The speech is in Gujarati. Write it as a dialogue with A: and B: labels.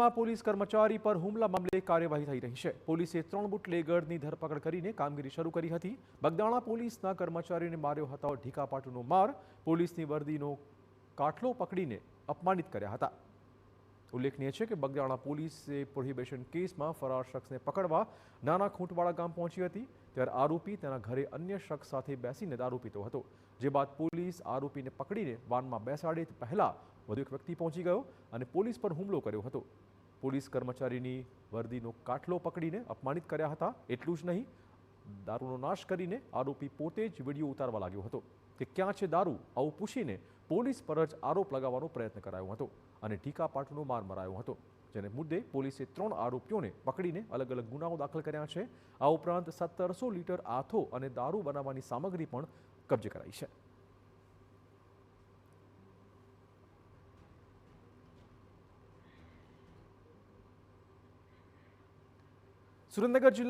A: સુરેન્દ્રનગરમાં પોલીસ કર્મચારી પર હુમલા મામલે કાર્યવાહી થઈ રહી છે। પોલીસે 3 બુટલેગરની ધરપકડ કરીને કામગીરી શરૂ કરી હતી। બગદાણા પોલીસના કર્મચારીને માર્યો હતો ઢીકાપાટુનો માર। પોલીસની વર્દીનો કાટલો પકડીને અપમાનિત કર્યા હતા। ઉલ્લેખનીય છે કે બગદાણા પોલીસે પ્રોહિબિશન કેસમાં ફરાર શખ્સને પકડવા નાના ખૂંટવાડા ગામ પહોંચી હતી। ત્યારે આરોપી તેના ઘરે અન્ય શખ્સ સાથે બેસીને દારૂ પીતો હતો। જે બાદ પોલીસ આરોપીને પકડીને વાનમાં બેસાડે તે પહેલા વધુ એક વ્યક્તિ પહોંચી ગયો અને પોલીસ પર હુમલો કર્યો હતો। પોલીસ કર્મચારીની વર્દીનો કાટલો પકડીને અપમાનિત કર્યા હતા। એટલું જ નહીં, દારૂનો નાશ કરીને આરોપી પોતે જ વિડીયો ઉતારવા લાગ્યો હતો કે ક્યાં છે દારૂ, આવું પૂછીને પોલીસ પર જ આરોપ લગાવવાનો પ્રયત્ન કરાયો હતો અને ઢીકાપાટુનો માર મરાયો હતો। જેને મુદ્દે પોલીસે 3 આરોપીઓને પકડીને અલગ અલગ ગુનાઓ દાખલ કર્યા છે। આ ઉપરાંત 1700 લીટર આથો અને દારૂ બનાવવાની સામગ્રી પણ કબજે કરાઈ છે। સુરેન્દ્રનગર જિલ્લા